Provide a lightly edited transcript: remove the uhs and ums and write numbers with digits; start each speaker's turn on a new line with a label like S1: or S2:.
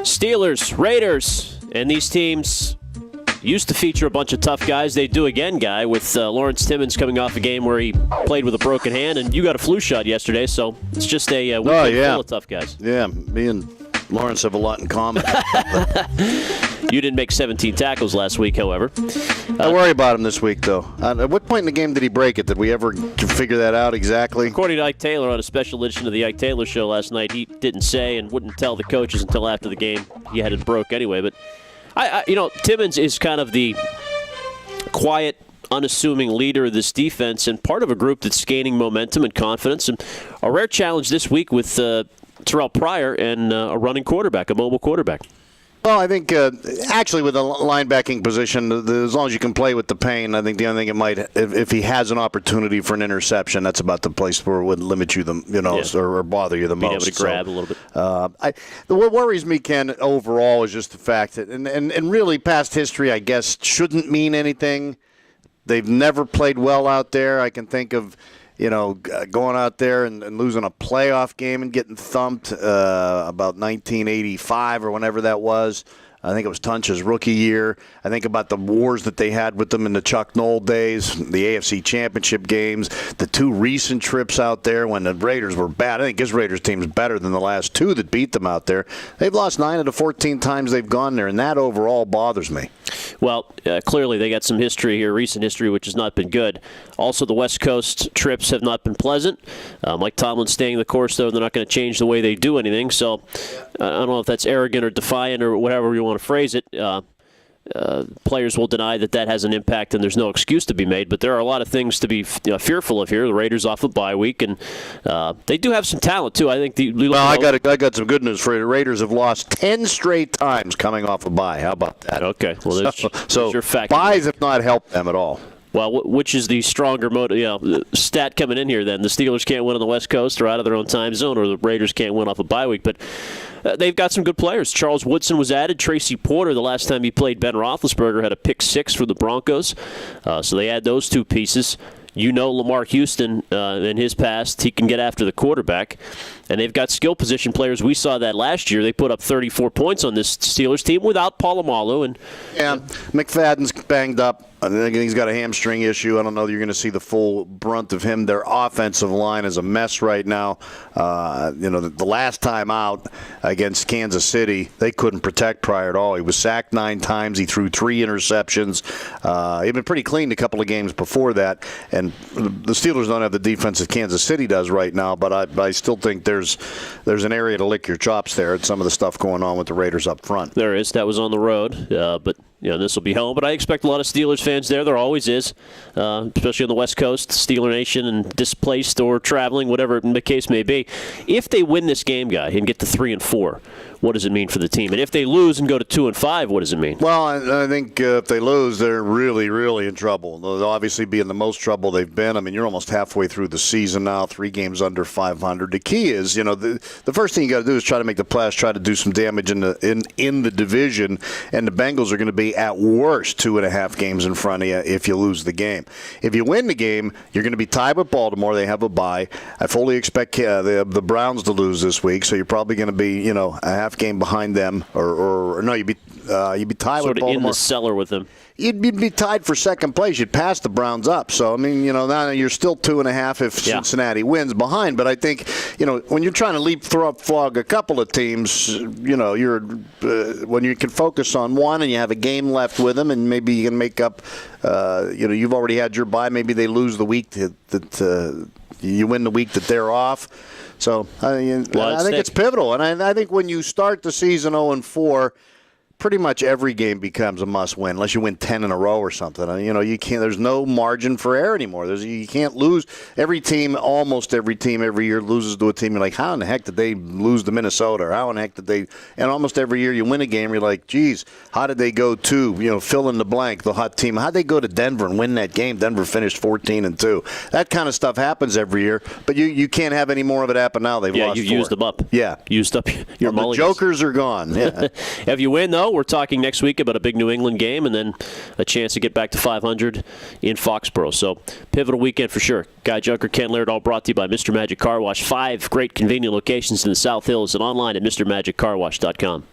S1: Steelers, Raiders, and these teams used to feature a bunch of tough guys. They do again, Guy, with Lawrence Timmons coming off a game where he played with a broken hand, and you got a flu shot yesterday, so it's just a weekend full of tough guys.
S2: Yeah, me and Lawrence have a lot in common.
S1: You didn't make 17 tackles last week, however.
S2: I worry about him this week, though. At what point in the game did he break it? Did we ever figure that out exactly?
S1: According to Ike Taylor on a special edition of the Ike Taylor Show last night, he didn't say and wouldn't tell the coaches until after the game he had it broke anyway. But, Timmons is kind of the quiet, unassuming leader of this defense and part of a group that's gaining momentum and confidence. And a rare challenge this week with Terrell Pryor and a running quarterback, a mobile quarterback.
S2: Well, I think actually with the linebacking position, as long as you can play with the pain, I think the only thing it might, if he has an opportunity for an interception, that's about the place where it would limit you, or bother you the most.
S1: Being able to grab a little bit.
S2: What worries me, Ken, overall is just the fact that, and really past history, I guess, shouldn't mean anything. They've never played well out there. I can think of, going out there and losing a playoff game and getting thumped about 1985 or whenever that was. I think it was Tunch's rookie year. I think about the wars that they had with them in the Chuck Noll days, the AFC Championship games, the two recent trips out there when the Raiders were bad. I think this Raiders team is better than the last two that beat them out there. They've lost 9 of the 14 times they've gone there, and that overall bothers me.
S1: Well, clearly they got some history here, recent history, which has not been good. Also, the West Coast trips have not been pleasant. Mike Tomlin's staying the course, though. They're not going to change the way they do anything. So I don't know if that's arrogant or defiant or whatever you want to phrase it. Players will deny that has an impact, and there's no excuse to be made. But there are a lot of things to be fearful of here. The Raiders off a bye week, and they do have some talent too. I think.
S2: I got some good news for you. The Raiders have lost 10 straight times coming off a bye. How about that?
S1: Okay. Well, there's your fact.
S2: Byes have not helped them at all.
S1: Well, which is the stronger stat coming in here then? The Steelers can't win on the West Coast or out of their own time zone, or the Raiders can't win off a bye week. But they've got some good players. Charles Woodson was added. Tracy Porter, the last time he played Ben Roethlisberger, had a pick 6 for the Broncos. So they add those two pieces. Lamar Houston, in his past, he can get after the quarterback. And they've got skill position players. We saw that last year. They put up 34 points on this Steelers team without Polamalu.
S2: McFadden's banged up. I think he's got a hamstring issue. I don't know that you're going to see the full brunt of him. Their offensive line is a mess right now. The last time out against Kansas City, they couldn't protect Pryor at all. He was sacked 9 times. He threw 3 interceptions. He'd been pretty clean a couple of games before that. And the Steelers don't have the defense that Kansas City does right now, but I still think there's an area to lick your chops there at some of the stuff going on with the Raiders up front.
S1: There is. That was on the road, but this will be home. But I expect a lot of Steelers fans there. There always is, especially on the West Coast, Steeler Nation, and displaced or traveling, whatever the case may be. If they win this game, Guy, and get to 3-4, what does it mean for the team? And if they lose and go to 2-5, what does it mean?
S2: Well, I think if they lose, they're really, really in trouble. They'll obviously be in the most trouble they've been. I mean, you're almost halfway through the season now, 3 games under 500. The key is, the first thing you got to do is try to make the playoffs, try to do some damage in the division, and the Bengals are going to be at worst 2.5 games in front of you if you lose the game. If you win the game, you're going to be tied with Baltimore. They have a bye. I fully expect the Browns to lose this week, so you're probably going to be, a half game behind them, or no, you'd be tied with Baltimore.
S1: Sort of in the cellar with them.
S2: You'd be tied for second place. You'd pass the Browns up. So, I mean, now you're still 2.5 if Cincinnati wins behind. But I think, when you're trying to leapfrog a couple of teams, you're when you can focus on one and you have a game left with them, and maybe you can make up, you've already had your bye. Maybe they lose the week that you win the week that they're off. So, I think it's pivotal. And I think when you start the season 0-4, pretty much every game becomes a must-win, unless you win 10 in a row or something. You can't. There's no margin for error anymore. You can't lose. Almost every team, every year loses to a team. You're like, how in the heck did they lose to Minnesota? Or how in the heck did they? And almost every year you win a game, you're like, geez, how did they go to? Fill in the blank. The hot team. How'd they go to Denver and win that game? Denver finished 14-2. That kind of stuff happens every year, but you can't have any more of it happen now. They've lost 4.
S1: You've used them up.
S2: Yeah,
S1: used up your mulligans.
S2: The jokers are gone. Yeah.
S1: If you win, though, we're talking next week about a big New England game and then a chance to get back to 500 in Foxborough. So, pivotal weekend for sure. Guy Junker, Ken Laird, all brought to you by Mr. Magic Car Wash. 5 great convenient locations in the South Hills and online at MrMagicCarWash.com.